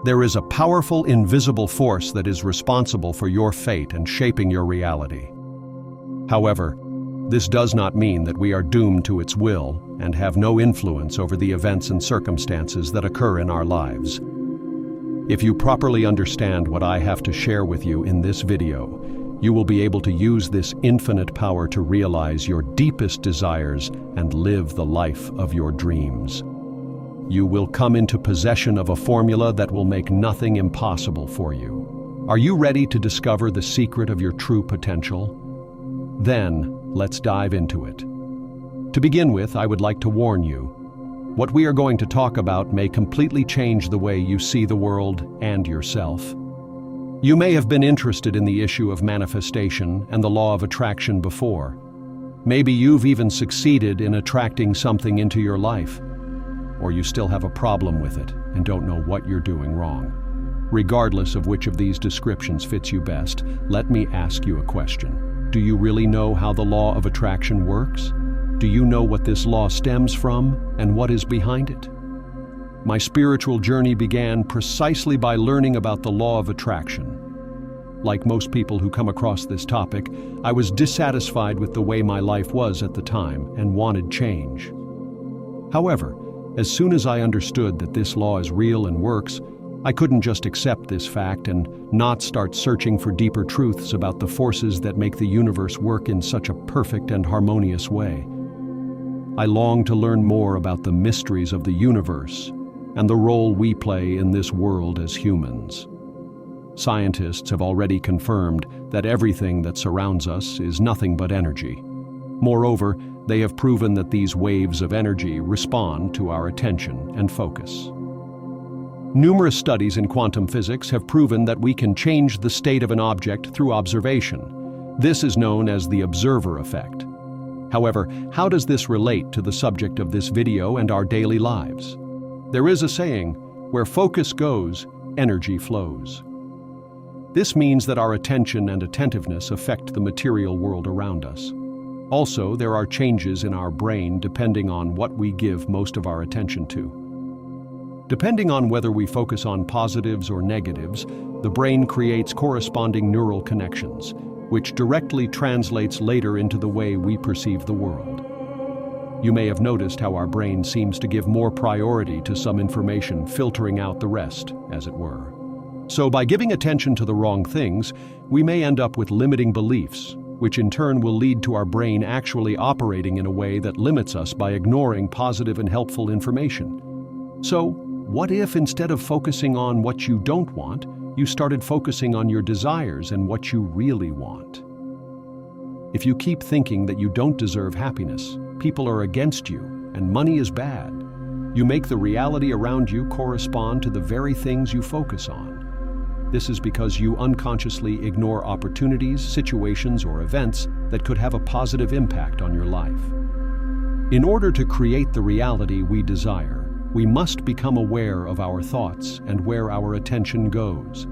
There is a powerful, invisible force that is responsible for your fate and shaping your reality. However, this does not mean that we are doomed to its will and have no influence over the events and circumstances that occur in our lives. If you properly understand what I have to share with you in this video, you will be able to use this infinite power to realize your deepest desires and live the life of your dreams. You will come into possession of a formula that will make nothing impossible for you. Are you ready to discover the secret of your true potential? Then, let's dive into it. To begin with, I would like to warn you, what we are going to talk about may completely change the way you see the world and yourself. You may have been interested in the issue of manifestation and the law of attraction before. Maybe you've even succeeded in attracting something into your life, or you still have a problem with it and don't know what you're doing wrong. Regardless of which of these descriptions fits you best, let me ask you a question. Do you really know how the law of attraction works? Do you know what this law stems from and what is behind it? My spiritual journey began precisely by learning about the law of attraction. Like most people who come across this topic, I was dissatisfied with the way my life was at the time and wanted change. However, as soon as I understood that this law is real and works, I couldn't just accept this fact and not start searching for deeper truths about the forces that make the universe work in such a perfect and harmonious way. I longed to learn more about the mysteries of the universe and the role we play in this world as humans. Scientists have already confirmed that everything that surrounds us is nothing but energy. Moreover, they have proven that these waves of energy respond to our attention and focus. Numerous studies in quantum physics have proven that we can change the state of an object through observation. This is known as the observer effect. However, how does this relate to the subject of this video and our daily lives? There is a saying, where focus goes, energy flows. This means that our attention and attentiveness affect the material world around us. Also, there are changes in our brain depending on what we give most of our attention to. Depending on whether we focus on positives or negatives, the brain creates corresponding neural connections, which directly translates later into the way we perceive the world. You may have noticed how our brain seems to give more priority to some information, filtering out the rest, as it were. So by giving attention to the wrong things, we may end up with limiting beliefs, which in turn will lead to our brain actually operating in a way that limits us by ignoring positive and helpful information. So, what if instead of focusing on what you don't want, you started focusing on your desires and what you really want? If you keep thinking that you don't deserve happiness, people are against you, and money is bad, you make the reality around you correspond to the very things you focus on. This is because you unconsciously ignore opportunities, situations, or events that could have a positive impact on your life. In order to create the reality we desire, we must become aware of our thoughts and where our attention goes.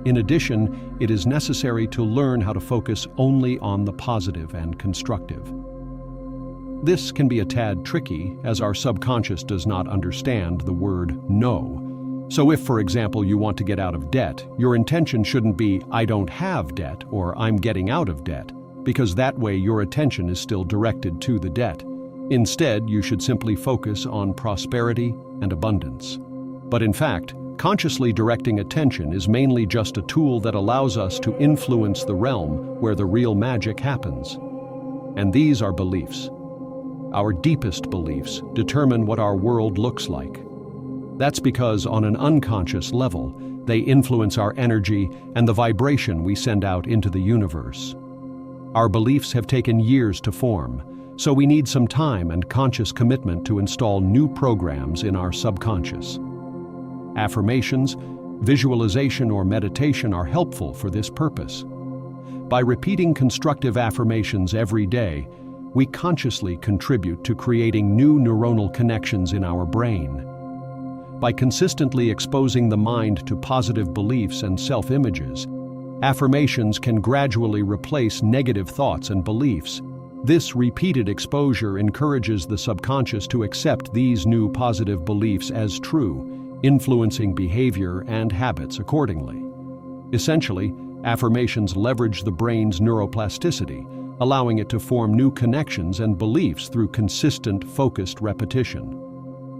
In addition, it is necessary to learn how to focus only on the positive and constructive. This can be a tad tricky, as our subconscious does not understand the word no. So if, for example, you want to get out of debt, your intention shouldn't be, "I don't have debt," or "I'm getting out of debt," because that way your attention is still directed to the debt. Instead, you should simply focus on prosperity and abundance. But in fact, consciously directing attention is mainly just a tool that allows us to influence the realm where the real magic happens. And these are beliefs. Our deepest beliefs determine what our world looks like. That's because on an unconscious level, they influence our energy and the vibration we send out into the universe. Our beliefs have taken years to form, so we need some time and conscious commitment to install new programs in our subconscious. Affirmations, visualization, or meditation are helpful for this purpose. By repeating constructive affirmations every day, we consciously contribute to creating new neuronal connections in our brain. By consistently exposing the mind to positive beliefs and self-images, affirmations can gradually replace negative thoughts and beliefs. This repeated exposure encourages the subconscious to accept these new positive beliefs as true, influencing behavior and habits accordingly. Essentially, affirmations leverage the brain's neuroplasticity, allowing it to form new connections and beliefs through consistent, focused repetition.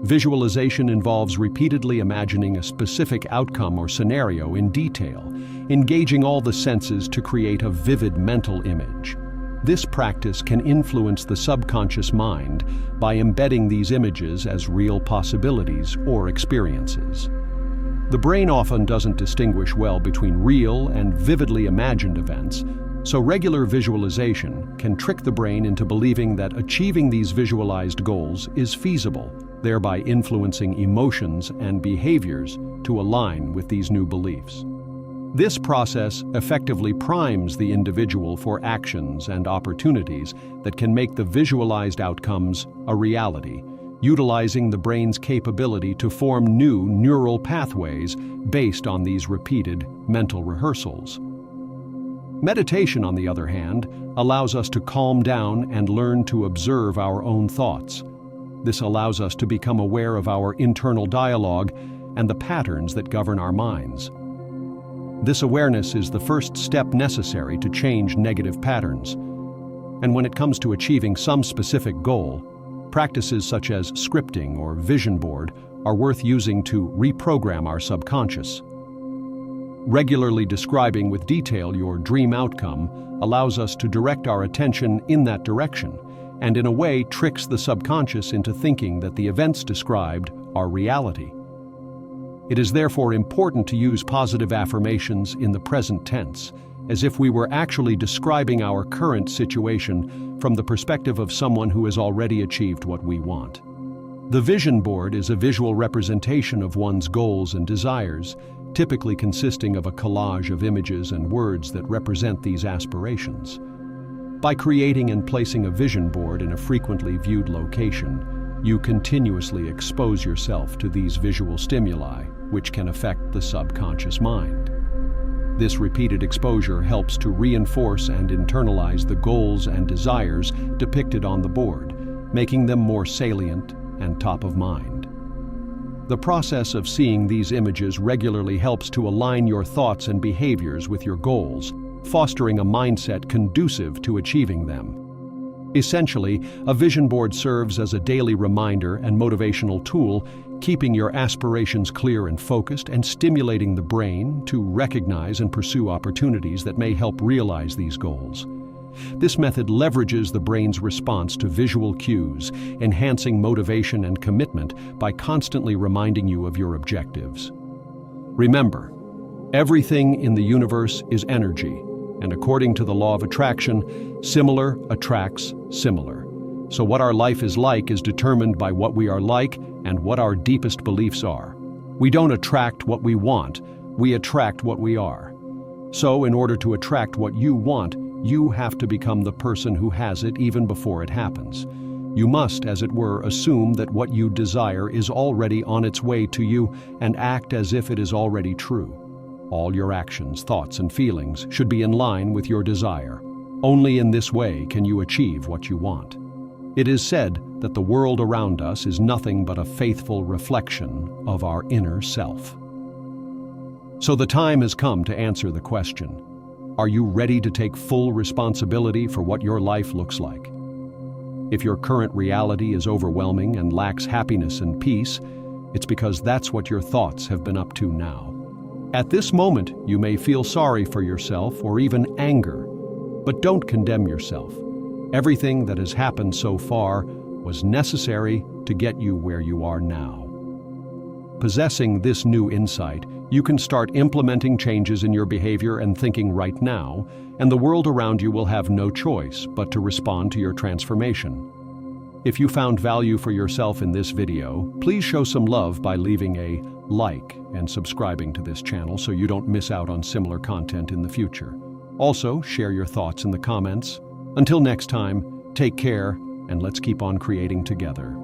Visualization involves repeatedly imagining a specific outcome or scenario in detail, engaging all the senses to create a vivid mental image. This practice can influence the subconscious mind by embedding these images as real possibilities or experiences. The brain often doesn't distinguish well between real and vividly imagined events, so regular visualization can trick the brain into believing that achieving these visualized goals is feasible, thereby influencing emotions and behaviors to align with these new beliefs. This process effectively primes the individual for actions and opportunities that can make the visualized outcomes a reality, utilizing the brain's capability to form new neural pathways based on these repeated mental rehearsals. Meditation, on the other hand, allows us to calm down and learn to observe our own thoughts. This allows us to become aware of our internal dialogue and the patterns that govern our minds. This awareness is the first step necessary to change negative patterns. And when it comes to achieving some specific goal, practices such as scripting or vision board are worth using to reprogram our subconscious. Regularly describing with detail your dream outcome allows us to direct our attention in that direction, and in a way tricks the subconscious into thinking that the events described are reality. It is therefore important to use positive affirmations in the present tense, as if we were actually describing our current situation from the perspective of someone who has already achieved what we want. The vision board is a visual representation of one's goals and desires, typically consisting of a collage of images and words that represent these aspirations. By creating and placing a vision board in a frequently viewed location, you continuously expose yourself to these visual stimuli, which can affect the subconscious mind. This repeated exposure helps to reinforce and internalize the goals and desires depicted on the board, making them more salient and top of mind. The process of seeing these images regularly helps to align your thoughts and behaviors with your goals, fostering a mindset conducive to achieving them. Essentially, a vision board serves as a daily reminder and motivational tool, keeping your aspirations clear and focused and stimulating the brain to recognize and pursue opportunities that may help realize these goals. This method leverages the brain's response to visual cues, enhancing motivation and commitment by constantly reminding you of your objectives. Remember, everything in the universe is energy, and according to the law of attraction, similar attracts similar. So what our life is like is determined by what we are like and what our deepest beliefs are. We don't attract what we want, we attract what we are. So in order to attract what you want, you have to become the person who has it even before it happens. You must, as it were, assume that what you desire is already on its way to you and act as if it is already true. All your actions, thoughts, and feelings should be in line with your desire. Only in this way can you achieve what you want. It is said that the world around us is nothing but a faithful reflection of our inner self. So the time has come to answer the question: are you ready to take full responsibility for what your life looks like? If your current reality is overwhelming and lacks happiness and peace, it's because that's what your thoughts have been up to now. At this moment, you may feel sorry for yourself or even anger, but don't condemn yourself. Everything that has happened so far was necessary to get you where you are now. Possessing this new insight, you can start implementing changes in your behavior and thinking right now, and the world around you will have no choice but to respond to your transformation. If you found value for yourself in this video, please show some love by leaving a like and subscribing to this channel so you don't miss out on similar content in the future. Also, share your thoughts in the comments. Until next time, take care, and let's keep on creating together.